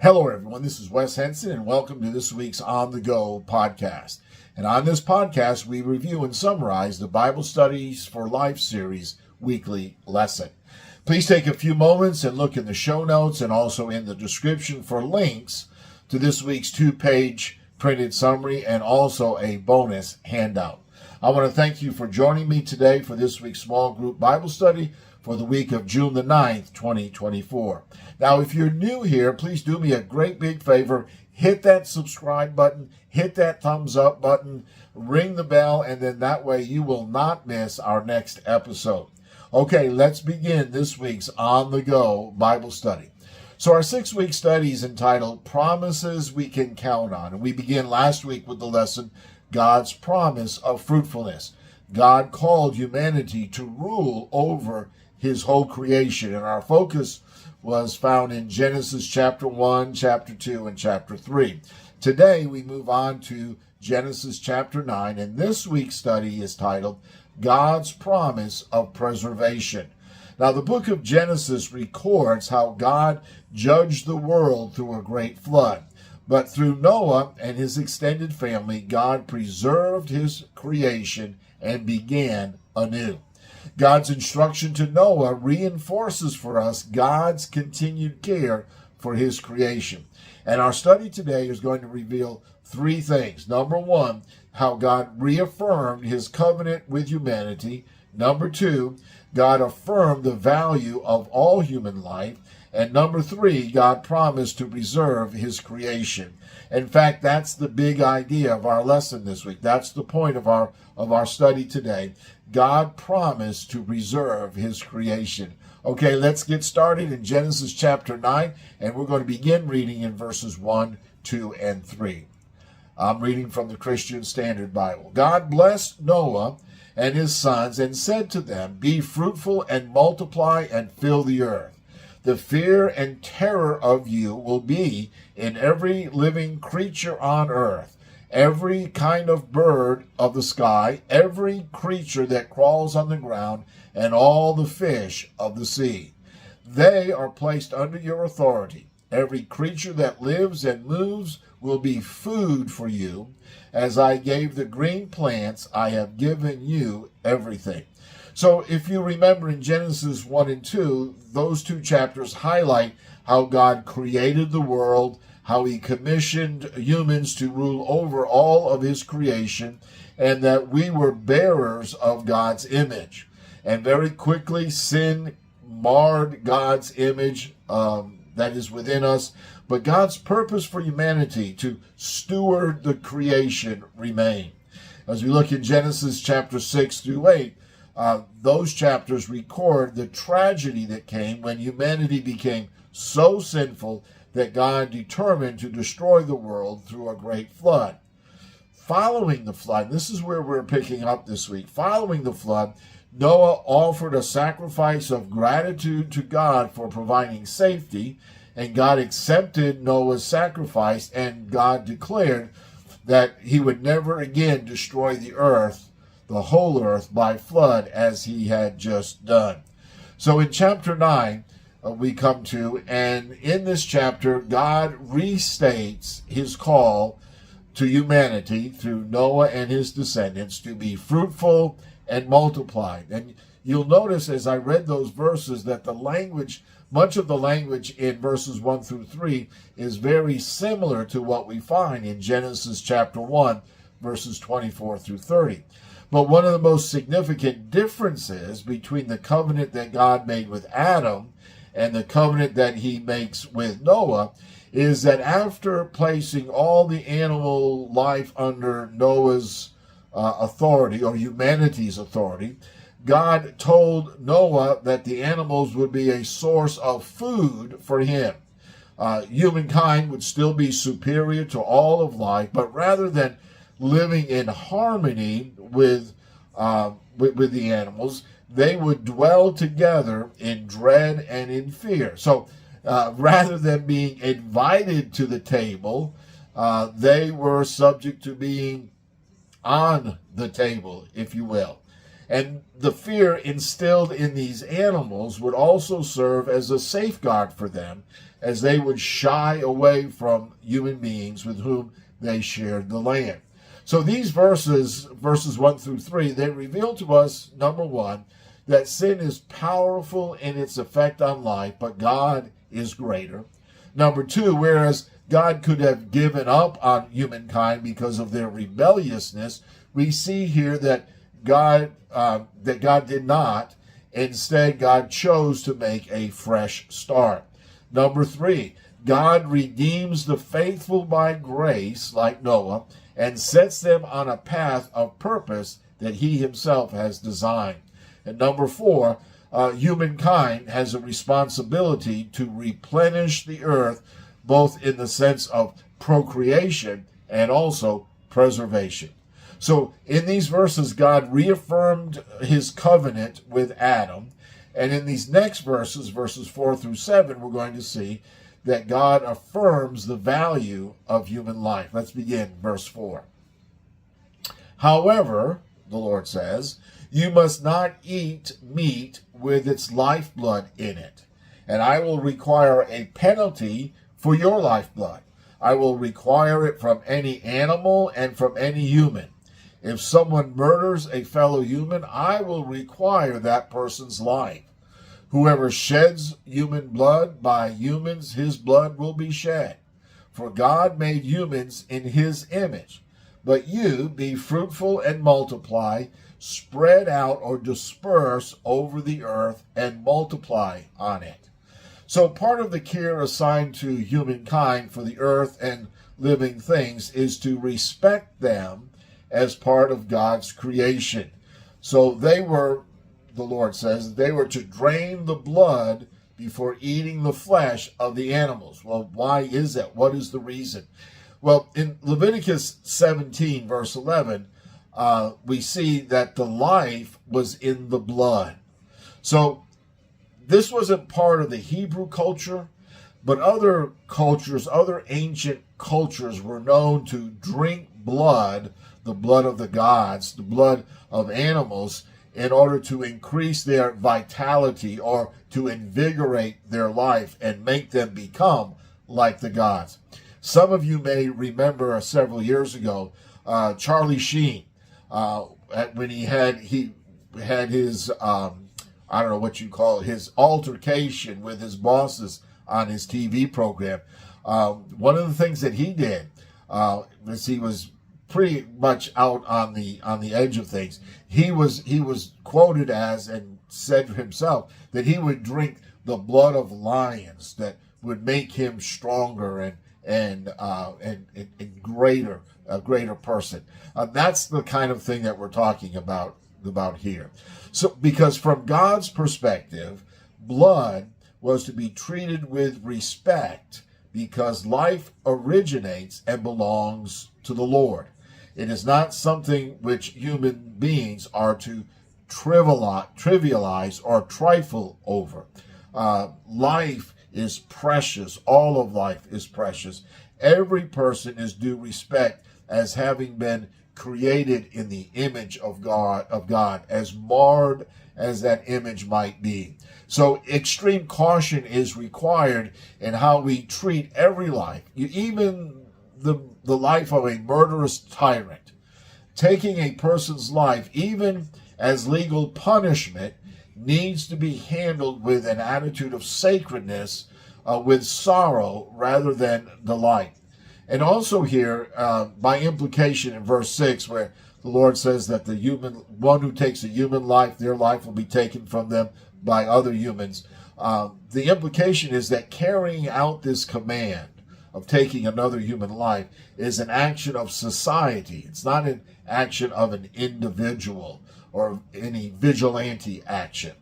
Hello, everyone. This is Wes Henson, and welcome to this week's On the Go podcast. And on this podcast, we review and summarize the Bible Studies for Life series weekly lesson. Please take a few moments and look in the show notes and also in the description for links to this week's 2-page printed summary and also a bonus handout. I want to thank you for joining me today for this week's small group Bible study for the week of June the 9th, 2024. Now, if you're new here, please do me a great big favor. Hit that subscribe button, hit that thumbs up button, ring the bell, and then that way you will not miss our next episode. Okay, let's begin this week's On the Go Bible study. So our 6-week study is entitled Promises We Can Count On. And we began last week with the lesson, God's Promise of Fruitfulness. God called humanity to rule over his whole creation. And our focus was found in Genesis chapter 1, chapter 2, and chapter 3. Today we move on to Genesis chapter 9, and this week's study is titled God's Promise of Preservation. Now, the book of Genesis records how God judged the world through a great flood. But through Noah and his extended family, God preserved his creation and began anew. God's instruction to Noah reinforces for us God's continued care for his creation. And our study today is going to reveal 3 things. Number 1, how God reaffirmed his covenant with humanity. Number 2, God affirmed the value of all human life. And number 3, God promised to preserve his creation. In fact, that's the big idea of our lesson this week. That's the point of our study today. God promised to preserve his creation. Okay, let's get started in Genesis chapter 9, and we're going to begin reading in verses 1, 2, and 3. I'm reading from the Christian Standard Bible. God blessed Noah and his sons and said to them, "Be fruitful and multiply and fill the earth. The fear and terror of you will be in every living creature on earth, every kind of bird of the sky, every creature that crawls on the ground, and all the fish of the sea. They are placed under your authority. Every creature that lives and moves will be food for you. As I gave the green plants, I have given you everything." So if you remember in Genesis 1 and 2, those 2 chapters highlight how God created the world, how he commissioned humans to rule over all of his creation, and that we were bearers of God's image. And very quickly, sin marred God's image that is within us. But God's purpose for humanity to steward the creation remained. As we look in Genesis chapter 6 through 8, those chapters record the tragedy that came when humanity became so sinful that God determined to destroy the world through a great flood. Following the flood, this is where we're picking up this week. Following the flood, Noah offered a sacrifice of gratitude to God for providing safety, and God accepted Noah's sacrifice, and God declared that he would never again destroy the earth, the whole earth, by flood as he had just done. So in chapter 9, we come to, and in this chapter, God restates his call to humanity through Noah and his descendants to be fruitful and multiply. And you'll notice as I read those verses that the language, much of the language in verses 1 through 3 is very similar to what we find in Genesis chapter 1, verses 24 through 30. But one of the most significant differences between the covenant that God made with Adam and the covenant that he makes with Noah is that after placing all the animal life under Noah's authority, or humanity's authority, God told Noah that the animals would be a source of food for him. Humankind would still be superior to all of life, but rather than living in harmony with the animals, they would dwell together in dread and in fear. So rather than being invited to the table, they were subject to being on the table, if you will. And the fear instilled in these animals would also serve as a safeguard for them, as they would shy away from human beings with whom they shared the land. So these verses 1 through 3, they reveal to us, number one, that sin is powerful in its effect on life, but God is greater. Number two, whereas God could have given up on humankind because of their rebelliousness, we see here that God did not. Instead, God chose to make a fresh start. Number three, God redeems the faithful by grace, like Noah, and sets them on a path of purpose that he himself has designed. And number four, humankind has a responsibility to replenish the earth, both in the sense of procreation and also preservation. So in these verses, God reaffirmed his covenant with Adam. And in these next verses 4 through 7, we're going to see that God affirms the value of human life. Let's begin, verse 4. However, the Lord says, you must not eat meat with its lifeblood in it, and I will require a penalty for your lifeblood. I will require it from any animal and from any human. If someone murders a fellow human, I will require that person's life. Whoever sheds human blood, by humans his blood will be shed. For God made humans in his image. But you be fruitful and multiply, spread out or disperse over the earth and multiply on it. So part of the care assigned to humankind for the earth and living things is to respect them as part of God's creation. So they were, the Lord says, they were to drain the blood before eating the flesh of the animals. Well, why is that? What is the reason? Well, in Leviticus 17, verse 11, we see that the life was in the blood. So this wasn't part of the Hebrew culture, but other cultures, other ancient cultures were known to drink blood, the blood of the gods, the blood of animals, in order to increase their vitality or to invigorate their life and make them become like the gods. Some of you may remember several years ago, Charlie Sheen, when he had his, I don't know what you call it, his altercation with his bosses on his TV program. One of the things that he did was he was pretty much out on the edge of things. He was quoted as, and said himself, that he would drink the blood of lions that would make him stronger and greater, a greater person. That's the kind of thing that we're talking about here. So, because from God's perspective, blood was to be treated with respect because life originates and belongs to the Lord. It is not something which human beings are to trivialize or trifle over. Life is precious. All of life is precious. Every person is due respect as having been created in the image of God, as marred as that image might be. So extreme caution is required in how we treat every life, even the life of a murderous tyrant. Taking a person's life, even as legal punishment, needs to be handled with an attitude of sacredness, with sorrow rather than delight. And also here, by implication in verse 6, where the Lord says that one who takes a human life, their life will be taken from them by other humans. The implication is that carrying out this command of taking another human life is an action of society. It's not an action of an individual or any vigilante action.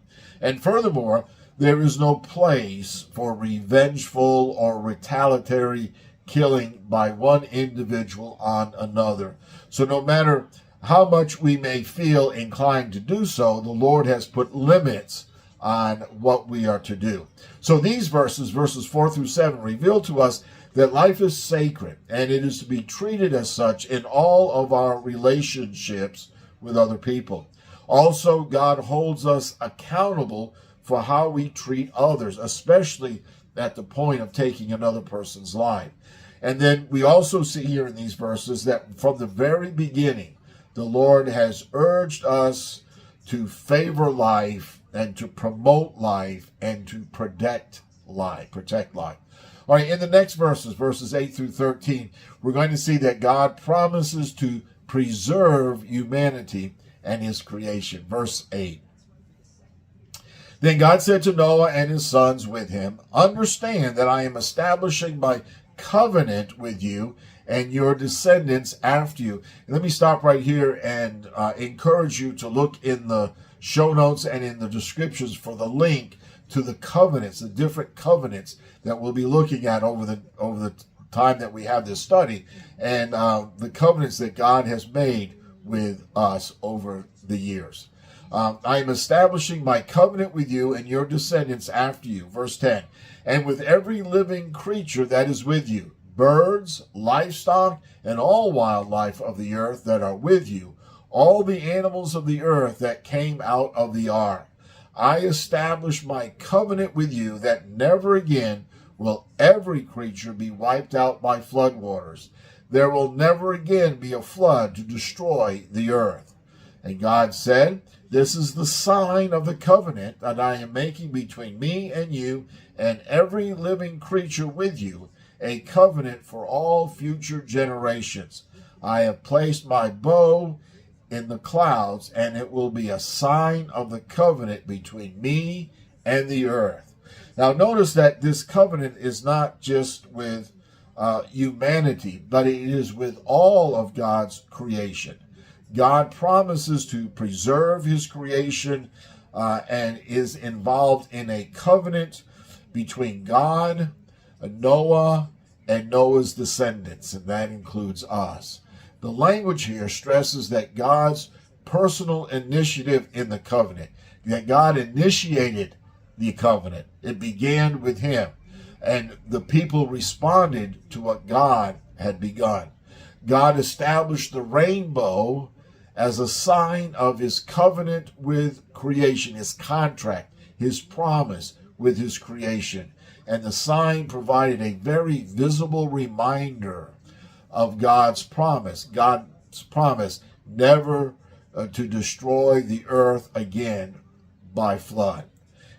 And furthermore, there is no place for revengeful or retaliatory killing by one individual on another. So no matter how much we may feel inclined to do so, the Lord has put limits on what we are to do. So these verses 4 through 7, reveal to us that life is sacred and it is to be treated as such in all of our relationships with other people. Also, God holds us accountable for how we treat others, especially at the point of taking another person's life. And then we also see here in these verses that from the very beginning, the Lord has urged us to favor life and to promote life and to protect life. All right, in the next verses 8 through 13, we're going to see that God promises to preserve humanity and his creation. Verse 8. Then God said to Noah and his sons with him, understand that I am establishing my covenant with you and your descendants after you. And let me stop right here and encourage you to look in the show notes and in the descriptions for the link to the covenants, the different covenants that we'll be looking at over the time that we have this study, and the covenants that God has made with us over the years. I am establishing my covenant with you and your descendants after you. Verse 10. And with every living creature that is with you, birds, livestock, and all wildlife of the earth that are with you, all the animals of the earth that came out of the ark. I establish my covenant with you that never again will every creature be wiped out by floodwaters. There will never again be a flood to destroy the earth. And God said, this is the sign of the covenant that I am making between me and you and every living creature with you, a covenant for all future generations. I have placed my bow in the clouds, and it will be a sign of the covenant between me and the earth. Now notice that this covenant is not just with humanity, but it is with all of God's creation. God promises to preserve his creation and is involved in a covenant between God, Noah, and Noah's descendants, and that includes us. The language here stresses that God's personal initiative in the covenant, that God initiated the covenant. It began with him, and the people responded to what God had begun. God established the rainbow as a sign of his covenant with creation, his contract, his promise with his creation. And the sign provided a very visible reminder of God's promise never to destroy the earth again by flood.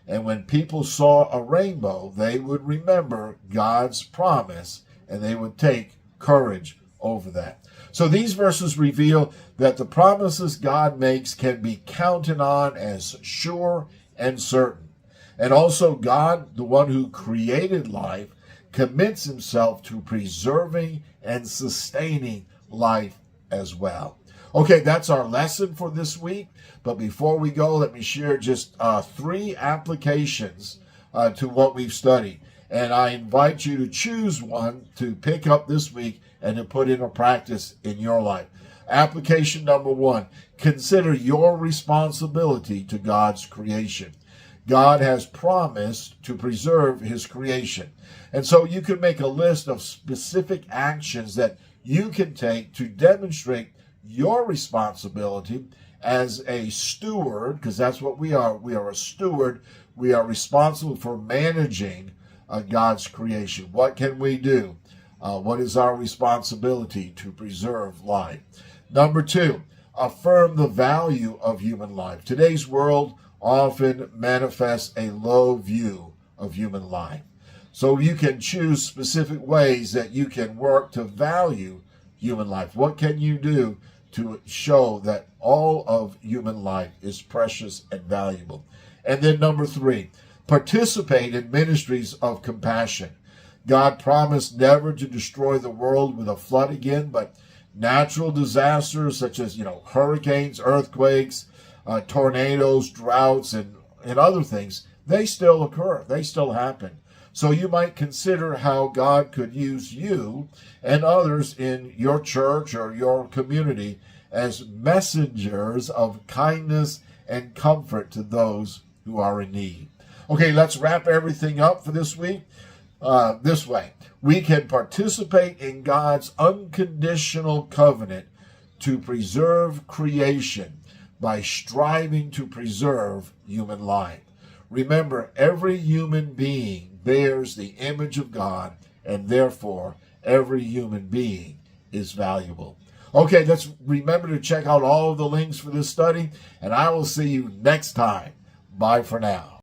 And when people saw a rainbow, they would remember God's promise and they would take courage over that. So these verses reveal that the promises God makes can be counted on as sure and certain. And also God, the one who created life, commits himself to preserving and sustaining life as well. Okay, that's our lesson for this week. But before we go, let me share just 3 applications to what we've studied. And I invite you to choose one to pick up this week and to put into practice in your life. Application number 1, consider your responsibility to God's creation. God has promised to preserve his creation. And so you can make a list of specific actions that you can take to demonstrate your responsibility as a steward, because that's what we are. We are a steward. We are responsible for managing God's creation. What can we do? What is our responsibility to preserve life? Number 2, affirm the value of human life. Today's world often manifests a low view of human life. So you can choose specific ways that you can work to value human life. What can you do to show that all of human life is precious and valuable? And then number 3, participate in ministries of compassion. God promised never to destroy the world with a flood again, but natural disasters such as, hurricanes, earthquakes, tornadoes, droughts, and other things, they still occur. They still happen. So you might consider how God could use you and others in your church or your community as messengers of kindness and comfort to those who are in need. Okay, let's wrap everything up for this week this way. We can participate in God's unconditional covenant to preserve creation by striving to preserve human life. Remember, every human being bears the image of God, and therefore every human being is valuable. Okay, let's remember to check out all of the links for this study, and I will see you next time. Bye for now.